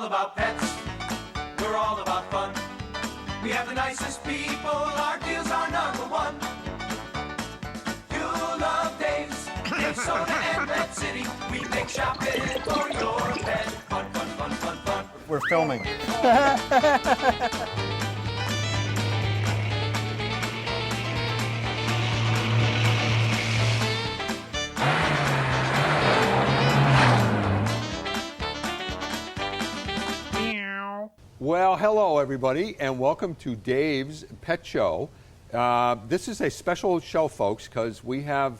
about pets. We're all about fun. We have the nicest people. Our deals are number one. You'll love Dave's, Minnesota and Pet City. We make shopping for your pet fun, fun, fun, fun, fun. We're filming. Well, hello everybody, and welcome to Dave's Pet Show. This is a special show, folks, because we have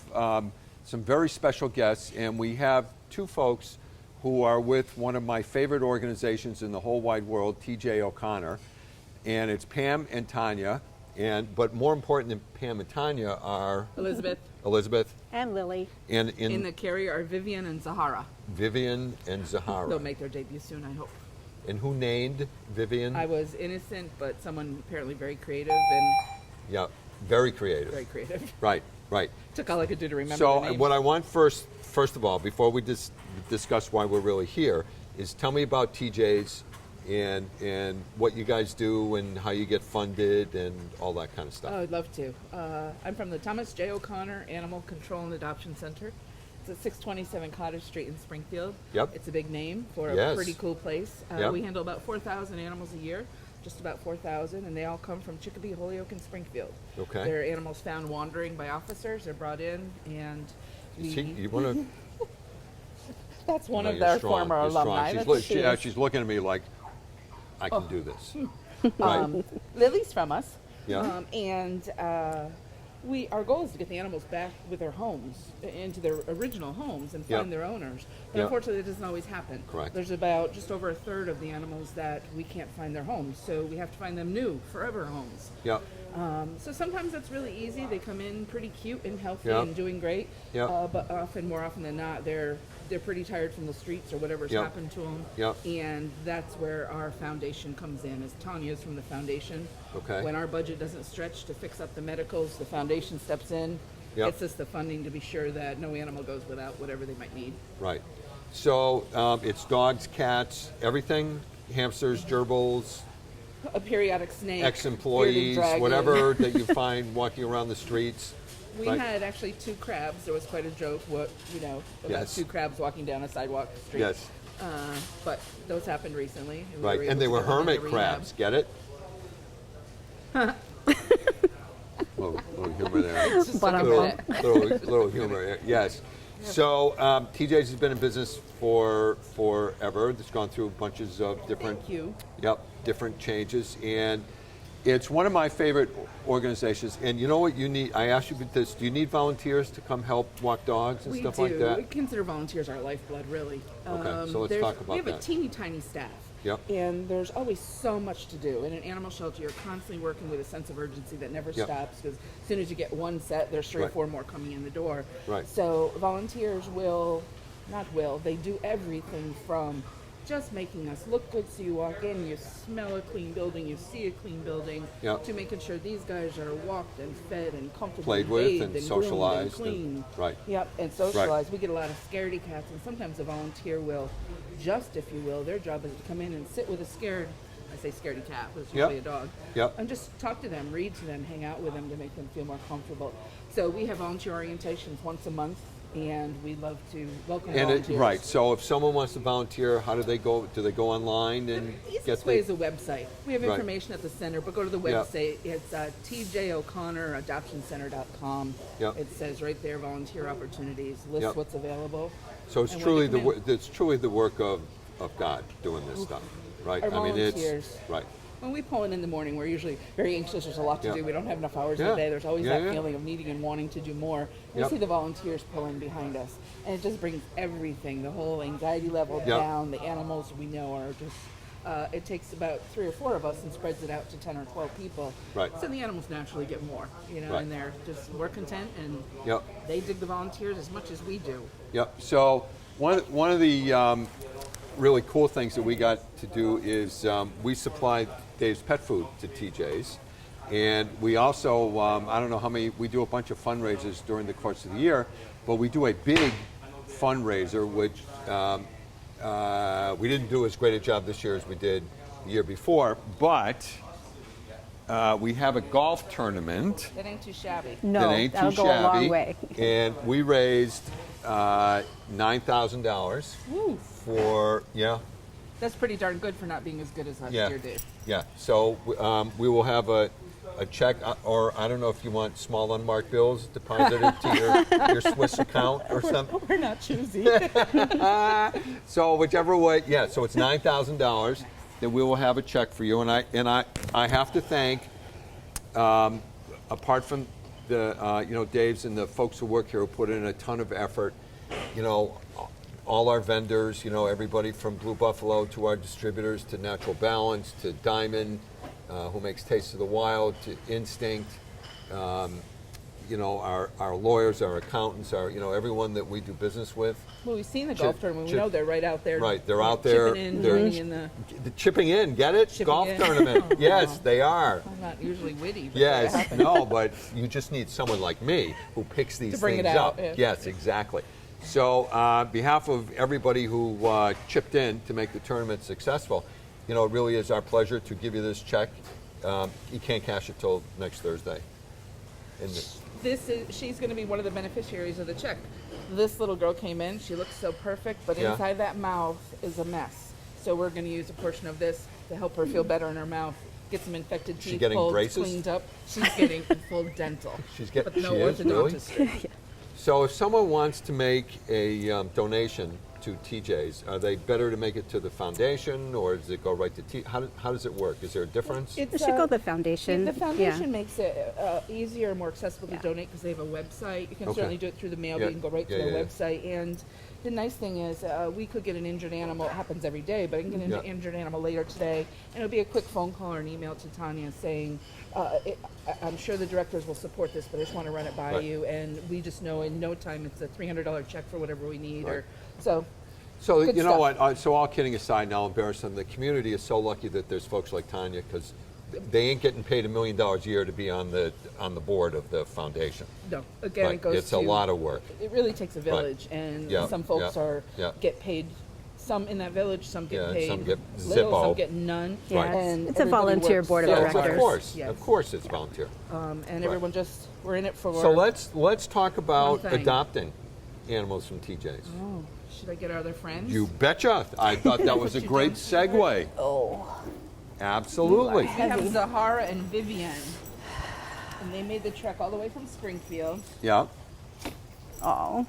some very special guests, and we have two folks who are with one of my favorite organizations in the whole wide world, TJ O'Connor, and it's Pam and Tanya. But more important than Pam and Tanya are Elizabeth and Lily. And in the carrier are Vivian and Zahara. Vivian and Zahara. They'll make their debut soon, I hope. And who named Vivian? I was innocent, but someone apparently very creative and... Yeah, very creative. Very creative. Right. Took all I could do to remember So the name. what I want first of all, before we discuss why we're really here, is tell me about TJ's and what you guys do and how you get funded and all that kind of stuff. Oh, I'd love to. I'm from the Thomas J. O'Connor Animal Control and Adoption Center. It's at 627 Cottage Street in Springfield. Yep. It's a big name for Yes. a pretty cool place. Yep. We handle about 4,000 animals a year, just about 4,000, and they all come from Chicopee, Holyoke, and Springfield. Okay. They're animals found wandering by officers. They're brought in, and You want to? that's one of their former alumni. She's looking at me like, I can do this. Right. Lily's from us. Yeah. Our goal is to get the animals back with their homes, into their original homes, and find their owners. But unfortunately, it doesn't always happen. Correct. There's about just over a third of the animals that we can't find their homes, so we have to find them new, forever homes. Yeah. So sometimes that's really easy. They come in pretty cute and healthy Yeah. and doing great. Yeah. But more often than not, they're pretty tired from the streets or whatever's Yeah. happened to them. Yeah. And that's where our foundation comes in, as Tanya's from the foundation. Okay. When our budget doesn't stretch to fix up the medicals, the foundation steps in, Yep. gets us the funding to be sure that no animal goes without whatever they might need. Right. So it's dogs, cats, everything, hamsters, gerbils, A periodic snake, ex-employees, bearded dragon. whatever that you find walking around the streets. We right? had actually 2 crabs. There was quite a joke, about Yes. 2 crabs walking down a sidewalk street. Yes. But those happened recently. And Right. And they were hermit crabs. Get it? little humor there. Little humor there. Yes. So TJ's has been in business for forever. It's gone through bunches of different. Thank you. Yep, different changes, and it's one of my favorite organizations. And you know what you need? I asked you about this. Do you need volunteers to come help walk dogs and stuff like that? We consider volunteers our lifeblood, really. Okay, so let's talk about We have that. a teeny tiny staff. Yep. And there's always so much to do. In an animal shelter, you're constantly working with a sense of urgency that never Yep. stops, because as soon as you get one set, there's 3 or Right. 4 more coming in the door. Right. So volunteers they do everything from just making us look good so you walk in, you smell a clean building, you see a clean building, Yep. to making sure these guys are walked and fed and comfortably Played with bathed and groomed socialized and and- clean. right. Yep, and socialized. We get a lot of scaredy cats, and sometimes a volunteer will, if you will, their job is to come in and sit with a I say scaredy cat, but it's usually Yep. a dog, Yep. and just talk to them, read to them, hang out with them to make them feel more comfortable. So we have volunteer orientations once a month, and we love to welcome volunteers. Right. So if someone wants to volunteer, how do they go? Do they go online and The get easiest way is a website. We have Right. information at the center, but go to the Yep. website. It's tjoconnoradoptioncenter.com. Yep. It says right there, volunteer opportunities, lists Yep. what's available. So it's And when truly you come in- it's truly the work of God doing this stuff, right? Our volunteers. It's right. When we pull in the morning, we're usually very anxious. There's a lot to Yeah. do. We don't have enough hours in Yeah. the day. There's always Yeah, that yeah. feeling of needing and wanting to do more. We Yep. see the volunteers pulling behind us, and it just brings everything, the whole anxiety level Yep. down. The animals we know are just, it takes about 3 or 4 of us and spreads it out to 10 or 12 people. Right. So the animals naturally get more, Right. and they're just more content, and Yep. they dig the volunteers as much as we do. Yep. So one of the really cool things that we got to do is we supply Dave's pet food to TJ's, and we also I don't know how many, we do a bunch of fundraisers during the course of the year, but we do a big fundraiser which We didn't do as great a job this year as we did the year before, but we have a golf tournament. That ain't too shabby. No, that ain't that'll too go shabby, a long way. and we raised $9,000 Woo. for That's pretty darn good for not being as good as last year, Dave. Yeah. So we will have a check, or I don't know if you want small unmarked bills deposited to your Swiss account or something. We're not choosy. So whichever way, so it's $9,000. Then we will have a check for you, and I have to thank, apart from the Dave's and the folks who work here who put in a ton of effort, all our vendors, everybody from Blue Buffalo to our distributors to Natural Balance to Diamond, who makes Taste of the Wild, to Instinct, our lawyers, our accountants, everyone that we do business with. Well, we've seen the golf tournament. We know they're right out there. Right, they're out there. Chipping in, They're joining in the chipping in. Get it? Chipping Golf in. tournament. Oh, Yes, wow. they are. I'm not usually witty, but Yes, that happens. no, but you just need someone like me who picks these To bring it things out, up. yeah. Yes, exactly. So, on behalf of everybody who chipped in to make the tournament successful, it really is our pleasure to give you this check. You can't cash it till next Thursday. She's going to be one of the beneficiaries of the check. This little girl came in. She looks so perfect, but Yeah. inside that mouth is a mess. So we're going to use a portion of this to help her feel better in her mouth. Get some infected teeth getting pulled, braces? cleaned up. She's getting full dental. But no she is, really? orthodontist. So if someone wants to make a donation to TJ's, are they better to make it to the foundation, or does it go right to how does it work? Is there a difference? It should go to the foundation. The foundation Yeah. makes it easier, more accessible to Yeah. donate because they have a website. You can Okay. certainly do it through the mail, Yeah. but you can go right to Yeah, their yeah, yeah. website. And the nice thing is we could get an injured animal. It happens every day, but I can get an Yeah. injured animal later today. And it'll be a quick phone call or an email to Tanya saying, I'm sure the directors will support this, but I just want to run it by Right. you. And we just know in no time it's a $300 check for whatever we need. Right. So So Good you know stuff. what? So all kidding aside, now embarrass them. The community is so lucky that there's folks like Tanya, because they ain't getting paid $1 million a year to be on the board of the foundation. no, again, But it goes it's to a lot of work. It really takes a village, and Yeah, some folks yeah. get paid. Some in that village, some get Yeah, paid some get little, zippo. some get none. Yeah, Right. And it's a everybody volunteer works board of so Yes, directors. of course, Yes. of course, it's volunteer. And everyone just we're in it for. So let's talk about One thing. adopting animals from TJ's. Oh, should I get our other friends? You betcha! I thought that was a great segue. Oh. Absolutely. We have Zahara and Vivian, and they made the trek all the way from Springfield. Yeah. Oh.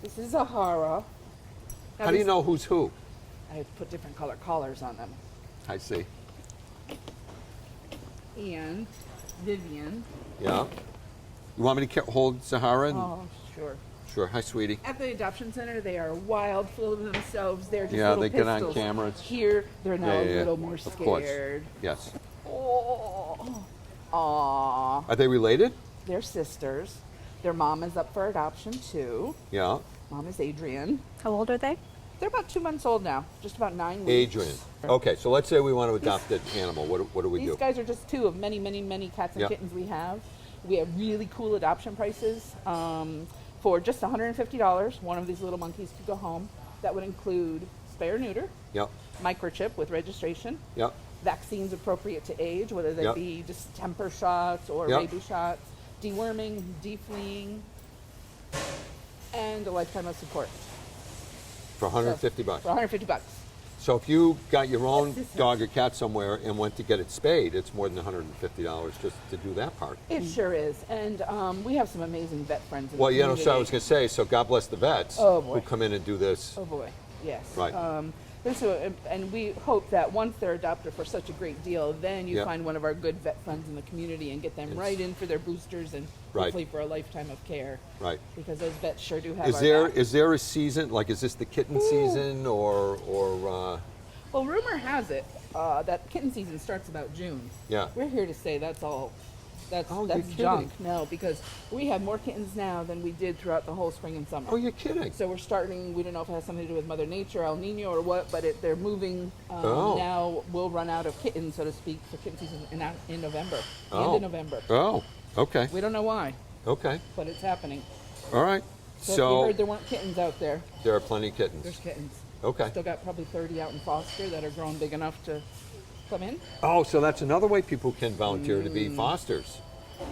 This is Zahara. Now How do you this- know who's who? I have to put different color collars on them. I see. And Vivian. Yeah. You want me to hold Sahara? Oh, sure. Sure. Hi, sweetie. At the adoption center, they are wild, full of themselves. They're just Yeah, little they get on pistols. cameras. Here, they're now Yeah, yeah, a little yeah. more Of course. scared. Yes. Oh, aw. Are they related? They're sisters. Their mom is up for adoption too. Yeah. Mom is Adrian. How old are they? They're about 2 months old now, just about 9 weeks. Adrian. Okay, so let's say we want to adopt an animal. What do we These do? guys are just 2 of many, many, many cats and Yeah. kittens we have. We have really cool adoption prices. For just $150, one of these little monkeys could go home. That would include spay or neuter, Yep. microchip with registration, Yep. vaccines appropriate to age, whether they Yep. be just temper shots or Yep. rabies shots, deworming, defleeing, and a lifetime of support. For $150. For $150. So if you got your own dog or cat somewhere and went to get it spayed, it's more than $150 just to do that part. It sure is. And we have some amazing vet friends in Well, the you know, community. so I was going to say, so God bless the vets Oh, boy. who come in and do this. Oh boy, yes. Right. And we hope that once they're adopted for such a great deal, then you Yeah. find one of our good vet friends in the community and get them Yes. right in for their boosters and Right. hopefully for a lifetime of care. Right. Because those vets sure do have Is our there back. is there a season, like is this the kitten season or Well, rumor has it that kitten season starts about June. Yeah. We're here to say that's all. That's Oh, you're that's kidding. junk. No, because we have more kittens now than we did throughout the whole spring and summer. Oh, you're kidding. So we're starting. We don't know if it has something to do with Mother Nature, El Nino, or what. But they're moving. Oh. Now we'll run out of kittens, so to speak, for kitten season in November. The Oh. end of November. Oh, okay. We don't know why, Okay. but it's happening. All right. So if you heard there weren't kittens out there, there are plenty of kittens. there's kittens. Okay. Still got probably 30 out in foster that are grown big enough to come in. Oh, so that's another way people can volunteer to be fosters.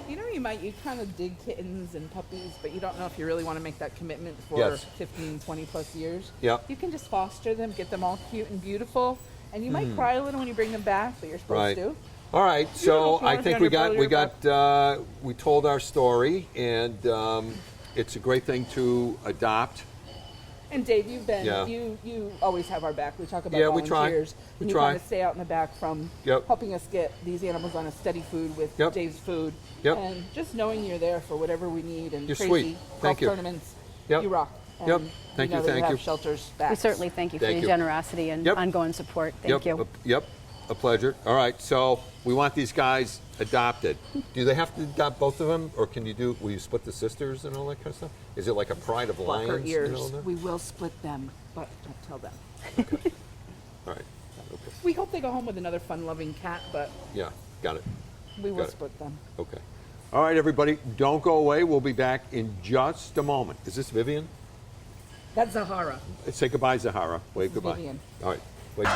You know, you kind of dig kittens and puppies, but you don't know if you really want to make that commitment for Yes. 15, 20 plus years. Yep. You can just foster them, get them all cute and beautiful, and you might cry a little when you bring them back, but you're supposed Right. to. All right, so Beautiful. I think we told our story, and it's a great thing to adopt. And Dave, you've been, Yeah. you always have our back. We talk about Yeah, we try. volunteers. We and you try. kind of stay out in the back from Yep. helping us get these animals on a steady food with Yep. Dave's food. Yep. And just knowing you're there for whatever we need and You're crazy sweet. golf Thank you. tournaments, Yep. you rock. Yep. And Thank we know you, that thank have you. shelters We back. certainly thank you for Thank your you. generosity and Yep. ongoing support. Thank you. Yep, a pleasure. All right, so we want these guys adopted. Do they have to adopt both of them, or will you split the sisters and all that kind of stuff? Is it like a pride of Block her lions? ears. and all that? We will split them, but don't tell them. All right, okay, We hope they go home with another fun-loving cat, but yeah, got it. we will Got it. split them. Okay. All right, everybody, don't go away. We'll be back in just a moment. Is this Vivian? That's Zahara. Say goodbye, Zahara. Wave goodbye. Vivian. All right, wait.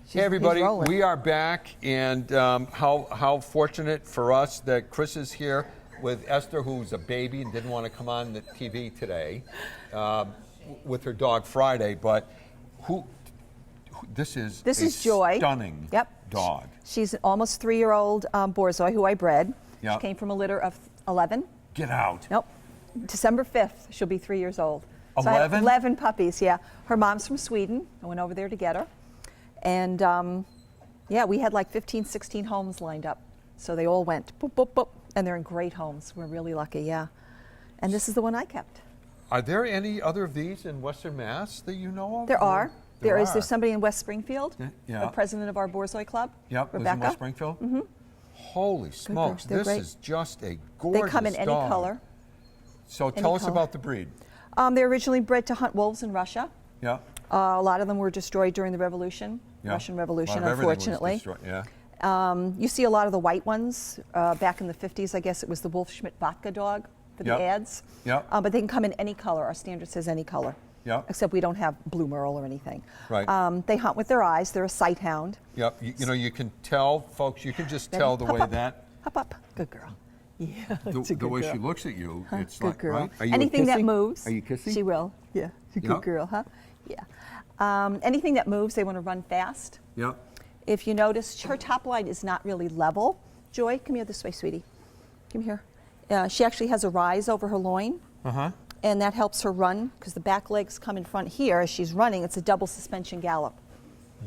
Hey everybody, rolling. we are back, and how fortunate for us that Chris is here with Esther, who's a baby and didn't want to come on the TV today, with her dog Friday. But this is This a is Joy. stunning Yep. dog. She's an almost 3-year-old Borzoi who I bred. Yep. She came from a litter of 11. Get out. Nope. December 5th, she'll be 3 years old. So I have 11? 11 puppies, yeah. Her mom's from Sweden. I went over there to get her. And yeah, we had like 15, 16 homes lined up. So they all went boop, boop, boop. And they're in great homes. We're really lucky, yeah. And this is the one I kept. Are there any other of these in Western Mass that you know of? There are. There There's are. somebody in West Springfield, Yeah. the president of our Borzoi Club, Yep, Rebecca. lives in West Springfield. Mm-hmm. Holy smokes, They're this great. is just a They gorgeous come in any dog. color. So tell us color. about the breed. They're originally bred to hunt wolves in Russia. Yeah. A lot of them were destroyed during the revolution, Yeah. Russian A Revolution, lot of everything was unfortunately. destroyed, Yeah. You see a lot of the white ones. Back in the 50s, I guess it was the Wolf Schmidt vodka dog for the Yep. ads. Yep. But they can come in any color. Our standard says any color. Yep. Except we don't have blue merle or anything. Right. They hunt with their eyes. They're a sight hound. Yep. You know, you can tell, folks, you can just Ready? tell the Hop way up. that, Hop up. Good girl. Yeah, the, it's a the good way girl. she looks at you, it's Good like, girl. right? Are you Anything that kissing? moves. Are you kissing? She will. Yeah. She's a Yeah. good girl, huh? Yeah. Anything that moves, they want to run fast. Yep. If you notice, her top line is not really level. Joy, come here this way, sweetie. Come here. She actually has a rise over her loin, Uh-huh. and that helps her run because the back legs come in front here as she's running. It's a double suspension gallop.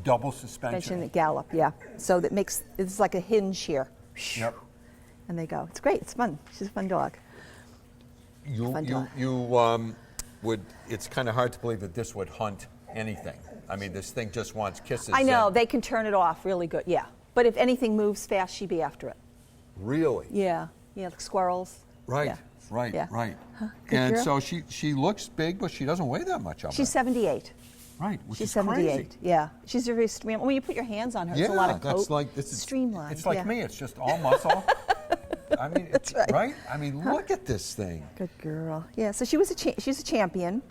Double suspension. Suspension gallop, yeah. So that makes it's like a hinge here. Yep. And they go. It's great. It's fun. She's a fun dog. Fun dog. It's kind of hard to believe that this would hunt anything. I mean, this thing just wants kisses. I know. and- They can turn it off really good, yeah. But if anything moves fast, she'd be after it. Really? Yeah. Yeah, like squirrels. Right. Yeah. Right. Yeah. Right. Good And girl. so she looks big, but she doesn't weigh that much. Of She's it. 78. Right. Which She's is 78. crazy. Yeah. She's very streamlined. When you put your hands on her, Yeah, it's a lot of coat. that's like this is streamlined. It's like yeah. me. It's just all muscle. I mean, That's right. I mean, look at this thing. Good girl. Yeah. So she was she's a champion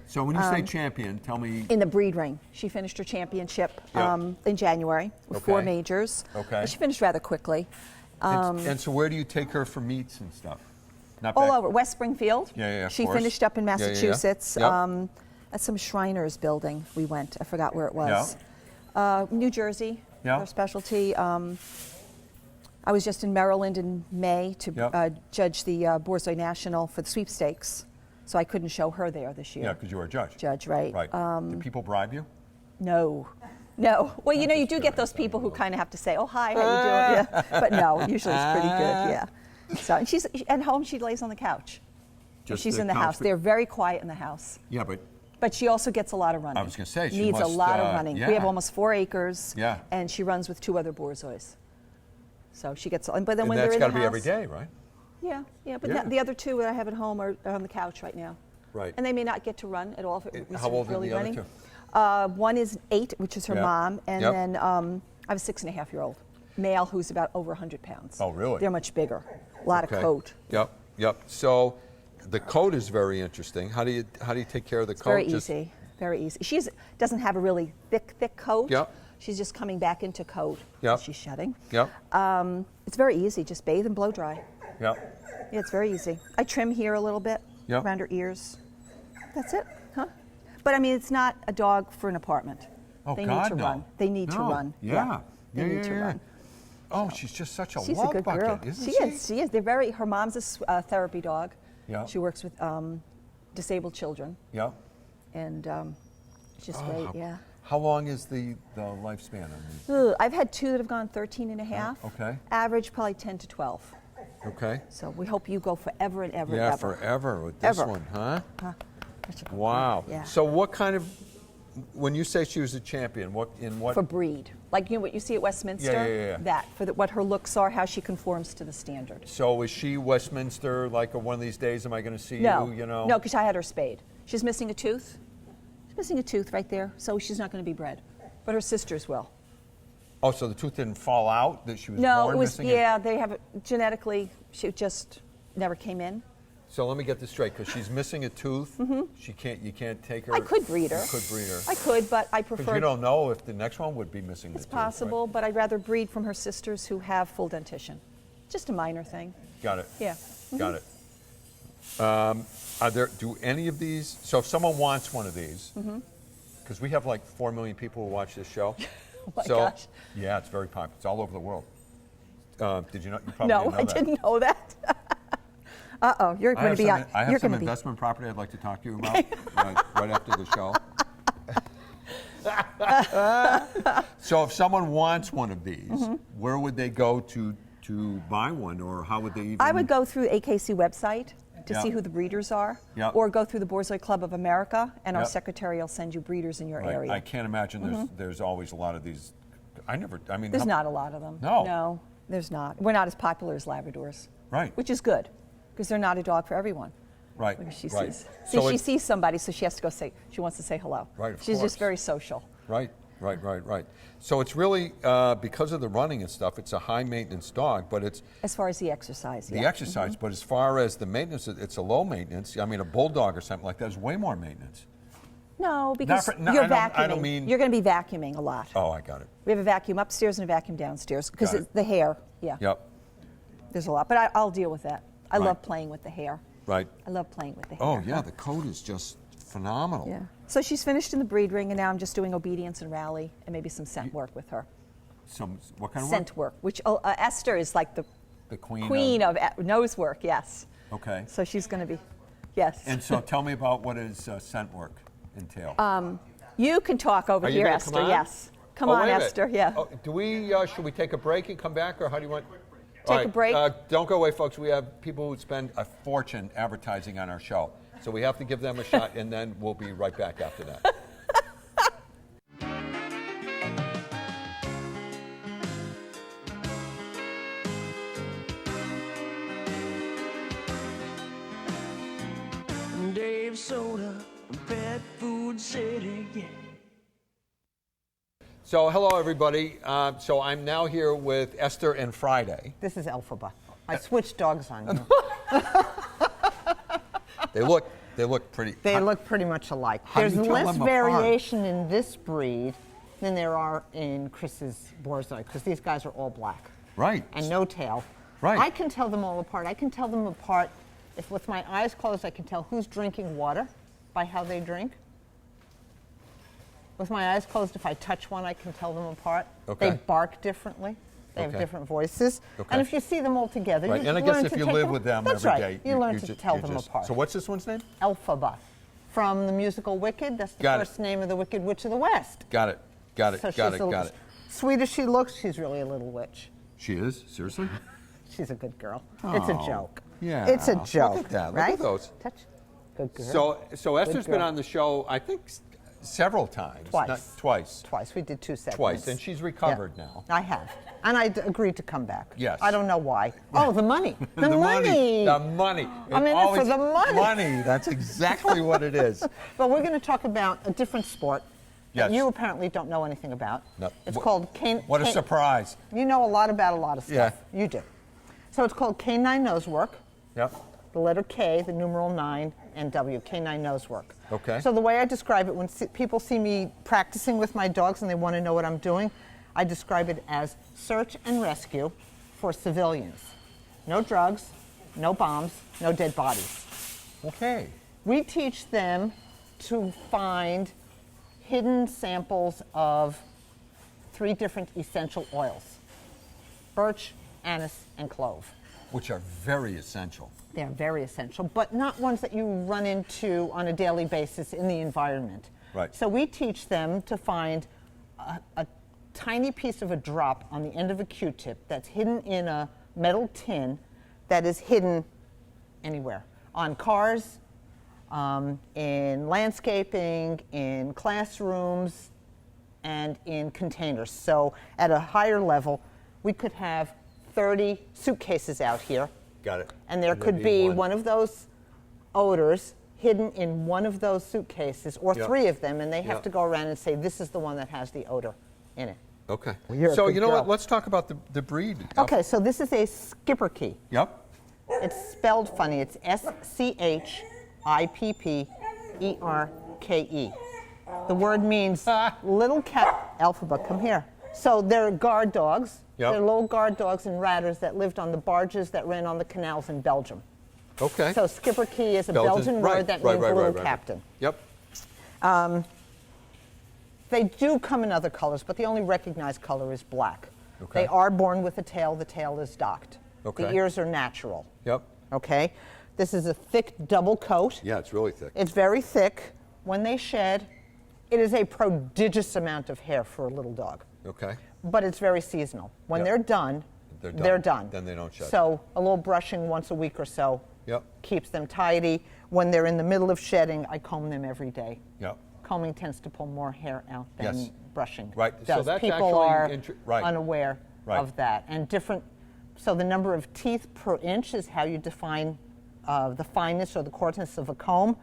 So when you say champion, tell me. in the breed ring. She finished her championship Yeah. in January with 4 Okay. majors. Okay. She finished rather quickly. And so where do you take her for meets and stuff? Not All back- over West Springfield. Yeah, of She course. finished up in Yeah, yeah, yeah. Massachusetts. Yep. At some Shriners building we went. I forgot where it was. Yeah. New Jersey, Yeah. her specialty. I was just in Maryland in May to Yep. judge the Borzoi National for the sweepstakes, so I couldn't show her there this year. Yeah, because you were a judge. Judge, right? Right. Do people bribe you? No. Well, you know, you do get those people who kind of have to say, "Oh, hi, how you doing?" Yeah. But no, usually it's pretty good. Yeah. So, and she's at home. She lays on the couch. Just She's the in the couch, house. but- They're very quiet in the house. Yeah, but But she also gets a lot of running. I was gonna say, she needs must, a lot of running. yeah. We have almost 4 acres. Yeah. And she runs with 2 other Borzois. So she gets. But then and when that's they're in got the to be house, every day, right? Yeah. But Yeah. the other 2 that I have at home are on the couch right now. Right. And they may not get to run at all if it was How old are really the other running. 2? One is 8, which is her Yep. mom, and Yep. then I have a 6.5-year-old male who's about over 100 pounds. Oh, really? They're much bigger. A lot of coat. Yep. So the coat is very interesting. How do you take care of the coat? Very easy. Very easy. She doesn't have a really thick coat. Yep. She's just coming back into coat. Yep. She's shedding. Yep. It's very easy. Just bathe and blow dry. Yep. Yeah, it's very easy. I trim here a little bit Yep. around her ears. That's it, huh? But I mean, it's not a dog for an apartment. Oh, They God, need to no. run. They need to No. run. Yeah. They need to run. Oh, she's just such a She's love a good bucket, girl. isn't She she? is. She is. They're very. Her mom's a therapy dog. Yeah. She works with disabled children, Yep. and it's just Oh, great. Yeah. How long is the lifespan on these? Ugh, I've had 2 that have gone 13 and a half. Okay. Average probably 10 to 12. Okay. So we hope you go forever and ever. Yeah, ever. forever with this Ever. one, huh? Such a good Wow. girl. Yeah. So what kind of, when you say she was a champion, what? For breed, like what you see at Westminster. Yeah. That for what her looks are, how she conforms to the standard. So is she Westminster, like one of these days am I going to see No, you, know? no, because I had her spayed. She's missing a tooth. She's missing a tooth right there, so she's not going to be bred. But her sisters will. Oh, so the tooth didn't fall out, that she was No, born it was, missing it? yeah, they have it genetically, she just never came in. So let me get this straight, because she's missing a tooth. You can't take her. Mm-hmm. I could breed her. You could breed her. I could, but I Because prefer. you don't know if the next one would be missing It's the tooth. right? possible, but I'd rather breed from her sisters who have full dentition. Just a minor thing. Got it. Yeah. Got it. Do any of these, so if someone wants one of these, because we have like 4 million people who watch this show. Oh my so, gosh. Yeah, it's very popular. It's all over the world. Did you know? You probably No, didn't know I that. didn't know that. Uh-oh, you're going to be on. I You're have some gonna be. investment property I'd like to talk to you about right after the show. So if someone wants one of these, where would they go to buy one, or how would they even? I would go through AKC website to Yeah. see who the breeders are, Yeah. or go through the Borzoi Club of America, and our Yeah. secretary will send you breeders in your Right. area. I can't imagine there's always a lot of these. There's not a lot of them. No. No, there's not. We're not as popular as Labradors. Right. Which is good, because they're not a dog for everyone. Right. When she right. sees. So See, she it's- sees somebody, so she has to go say. She wants to say hello. Right, of She's course. just very social. Right. So it's really because of the running and stuff. It's a high maintenance dog, but it's As far as the exercise. the yeah. exercise. But as far as the maintenance, it's a low maintenance. I mean, a bulldog or something like that is way more maintenance. No, because no, you're I don't- vacuuming. I don't mean- You're going to be vacuuming a lot. Oh, I got it. We have a vacuum upstairs and a vacuum downstairs because Got it. the hair. Yeah. Yep. There's a lot, but I'll deal with that. I Right. love playing with the hair. Right. I love playing with the hair. Oh yeah, the coat is just phenomenal. Yeah. So she's finished in the breed ring, and now I'm just doing obedience and rally, and maybe some scent work with her. What kind of Scent work, which Esther is like the The queen. queen of nose work. Yes. Okay. So she's going to be. Yes. And so tell me about what does scent work entail. You can talk over Are you here, gonna Esther. come on? Yes. Come Oh, on, wait a minute. Esther. Yeah. Oh, should we take a break and come back, or how do you want? Take a break? Don't go away, folks. We have people who spend a fortune advertising on our show. So we have to give them a shot, and then we'll be right back after that. Dave Soda, Pet Food City, yeah. So hello, everybody. So I'm now here with Esther and Friday. This is Elphaba. I switched dogs on you. They look pretty. They look pretty much alike. How do There's you tell less them apart? variation in this breed than there are in Chris's Borzoi, because these guys are all black. Right. And no tail. Right. I can tell them all apart. I can tell them apart if with my eyes closed I can tell who's drinking water by how they drink. With my eyes closed, if I touch one, I can tell them apart. Okay. They bark differently. They have Okay. different voices. Okay. And if you see them all together, Right. you And I learn guess if to you take live with them That's every right. day, You learn to tell you them just- apart. So what's this one's name? Elphaba, from the musical Wicked. That's the Got it. first name of the Wicked Witch of the West. Got it. So she's Sweet as she looks, she's really a little witch. She is? Seriously? She's a good girl. It's a Oh, joke. yeah. It's a Look at joke. that. Look right? at those. Touch. Good girl. So Esther's been girl. on the show, I think, several times. Twice. Not twice. Twice. We did 2 segments. Twice. And she's recovered now. I have. And I agreed to come back. Yes. I don't know why. Oh, the money. The money. The money. I'm in it for the money. Money. That's exactly what it is. But we're going to talk about a different sport Yes. that you apparently don't know anything about. No. It's called Canine. What a surprise. You know a lot about a lot of stuff. Yeah. You do. So it's called Canine Nosework. Yep. The letter K, the numeral 9, and W, Canine Nosework. Okay. So the way I describe it, when people see me practicing with my dogs and they want to know what I'm doing, I describe it as search and rescue for civilians. No drugs, no bombs, no dead bodies. Okay. We teach them to find hidden samples of 3 different essential oils: birch, anise, and clove. Which are very essential. They're very essential, but not ones that you run into on a daily basis in the environment. Right. So we teach them to find a tiny piece of a drop on the end of a Q-tip that's hidden in a metal tin that is hidden anywhere. On cars, in landscaping, in classrooms, and in containers. So at a higher level, we could have 30 suitcases out here. Got it. And there could be one of those odors hidden in one of those suitcases, or Yep. 3 of them, and they have Yep. to go around and say, this is the one that has the odor in it. Okay. Well, you're a So good you know what? girl. Let's talk about the breed. Okay, so this is a Schipperke. Yep. It's spelled funny. It's Schipperke. The word means little cat. Elphaba, come here. So they're guard dogs. Yep. They're little guard dogs and ratters that lived on the barges that ran on the canals in Belgium. Okay. So Schipperke is a Belgian word that means little captain. Yep. They do come in other colors, but the only recognized color is black. Okay. They are born with a tail. The tail is docked. Okay. The ears are natural. Yep. Okay. This is a thick double coat. Yeah, it's really thick. It's very thick. When they shed, it is a prodigious amount of hair for a little dog. Okay. But it's very seasonal. When Yep. they're done, They're done. they're done. Then they don't shed. So a little brushing once a week or so Yep. keeps them tidy. When they're in the middle of shedding, I comb them every day. Yep. Combing tends to pull more hair out than Yes. brushing Right. So does. that's People actually are right. unaware Right. of that. And so the number of teeth per inch is how you define the fineness or the coarseness of a comb.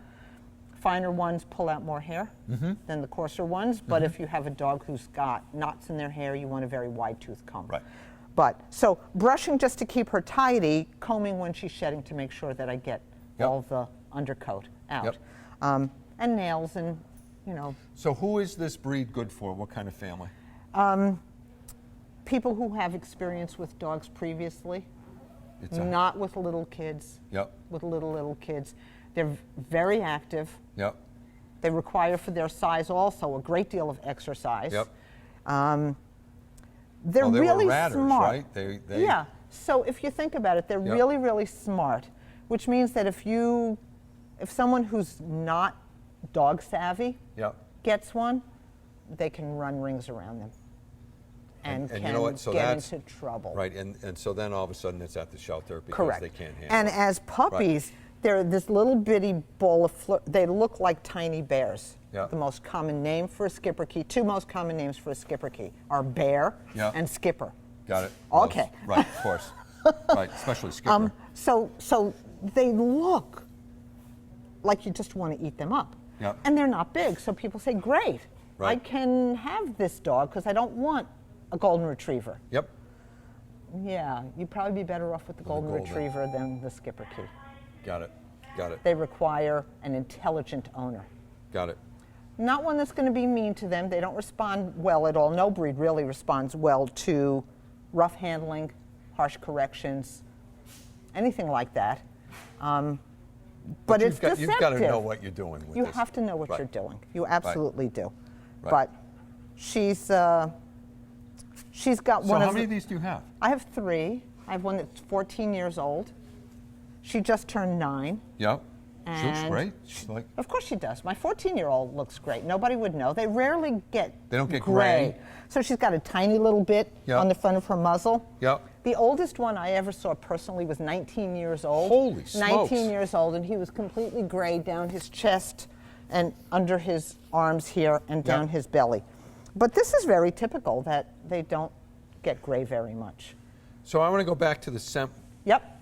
Finer ones pull out more hair than the coarser ones, but if you have a dog who's got knots in their hair, you want a very wide tooth comb. Right. But so brushing just to keep her tidy, combing when she's shedding to make sure that I get Yep. all the undercoat out. Yep. And nails and, So who is this breed good for? What kind of family? people who have experience with dogs previously, It's not with little kids. Yep. With little kids. They're very active. Yep. They require for their size also a great deal of exercise. Yep. They're Well, they really were ratters, smart. right? They Yeah. So if you think about it, they're Yep. really, really smart, which means that if someone who's not dog savvy Yep. gets one, they can run rings around them and And can you know what? So get that's into trouble. Right. And so then all of a sudden it's at the shelter because Correct. they can't handle And it. as puppies, they're this little bitty ball of they look like tiny bears. Yeah. The most common name for a Schipperke, 2 most common names for a Schipperke are bear Yeah. and skipper. Got it. Okay. Right, of course. Right, especially Skipper. So they look like you just want to eat them up. Yep. And they're not big, so people say, great, I Right. can have this dog because I don't want a golden retriever. Yep. Yeah, you'd probably be better off with the golden golden. retriever than the Schipperke. Got it. Got it. They require an intelligent owner. Got it. Not one that's going to be mean to them. They don't respond well at all. No breed really responds well to rough handling, harsh corrections, anything like that. But it's you've got deceptive. to know what you're doing with You this. have to know what Right. you're doing. You absolutely do. Right. But she's got So one how of many the- of these do you have? I have 3. I have one that's 14 years old. She just turned 9. Yep. She looks And great. She's like, Of course she does. My 14-year-old looks great. Nobody would know. They rarely get They don't get gray. So she's got a tiny little bit Yep. on the front of her muzzle. Yep. The oldest one I ever saw personally was 19 years old. Holy smokes. 19 years old, and he was completely gray down his chest and under his arms here and down his belly. But this is very typical that they don't get gray very much. so I want to go back to the scent. Yep.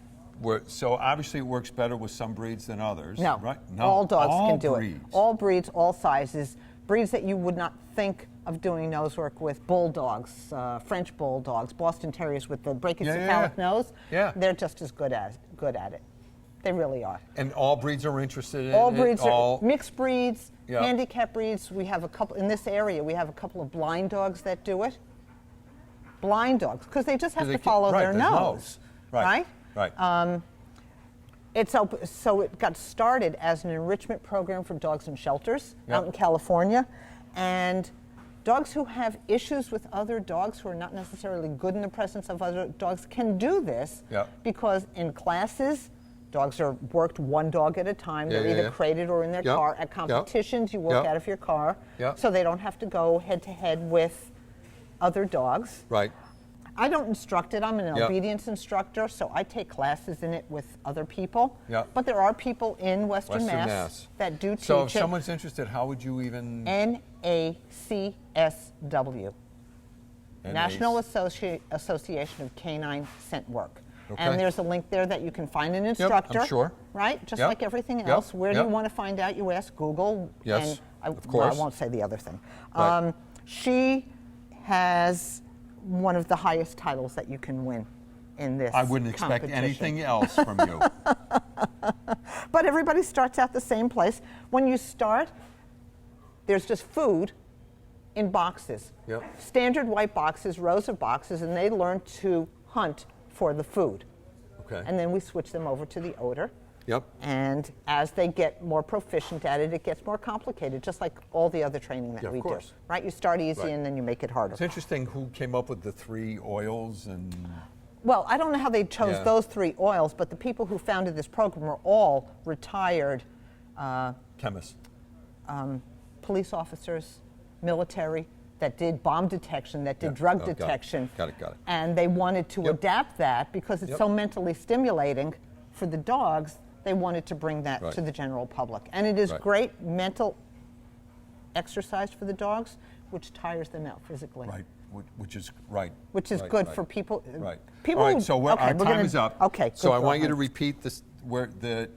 So obviously it works better with some breeds than others. No. Right? No. All dogs all can do breeds. it. All breeds, all sizes. breeds that you would not think of doing nose work with: bulldogs, French bulldogs, Boston Terriers with the brachycephalic nose. Yeah. They're just as good at it. They really are. And all breeds are interested in All it? breeds are mixed breeds, Yeah. handicap breeds. We have a couple in this area. We have a couple of blind dogs that do it. Blind dogs, because they just have to follow their nose, Right. So it got started as an enrichment program for dogs in shelters out in California, and dogs who have issues with other dogs who are not necessarily good in the presence of other dogs can do this because in classes, dogs are worked one dog at a time. They're either crated or in their car. At competitions, you walk out of your car, so they don't have to go head-to-head with other dogs. Right. I don't instruct it. I'm an obedience instructor, so I take classes in it with other people. But there are people in Western Mass that do teach it. So if someone's interested, how would you even... NACSW. National Association of Canine Scent Work. Okay. And there's a link there that you can find an instructor. I'm sure. Right? Just like everything else. Where do you want to find out? You ask Google. Yes, and of course. Well, I won't say the other thing. Right. She has one of the highest titles that you can win in this I wouldn't expect anything else from you. But everybody starts out the same place. When you start, there's just food in boxes. Standard white boxes, rows of boxes, and they learn to hunt for the food. Okay. And then we switch them over to the odor. Yep. And as they get more proficient at it, it gets more complicated, just like all the other training that we do. Right? You start easy and then you make it harder. It's interesting who came up with the 3 oils and... Well, I don't know how they chose those 3 oils, but the people who founded this program are all retired chemists. Police officers, military, that did bomb detection, that did drug detection. Got it. And they wanted to adapt that because it's so mentally stimulating for the dogs. They wanted to bring that to the general public. And it is great mental exercise for the dogs, which tires them out physically. Right, which is good for people. People. All right, so our time is up. Okay. So I want you to repeat this, where the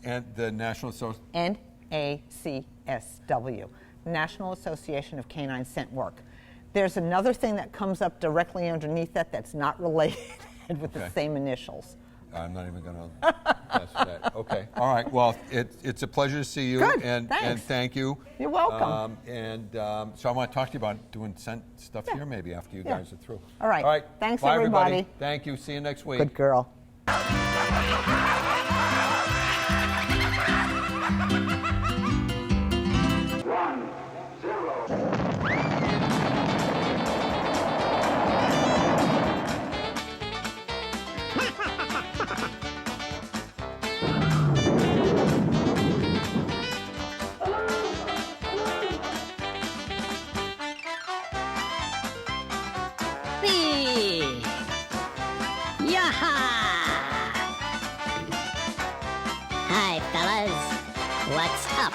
National Association. NACSW, National Association of Canine Scent Work. There's another thing that comes up directly underneath that's not related with the same initials. I'm not even going to ask that. Okay. All right. Well, it's a pleasure to see you. Good. And thank you. You're welcome. So I want to talk to you about doing scent stuff here maybe after you guys are through. All right. All right. Thanks, Bye, everybody. Thank you. See you next week. Good girl. Hi, fellas. What's up?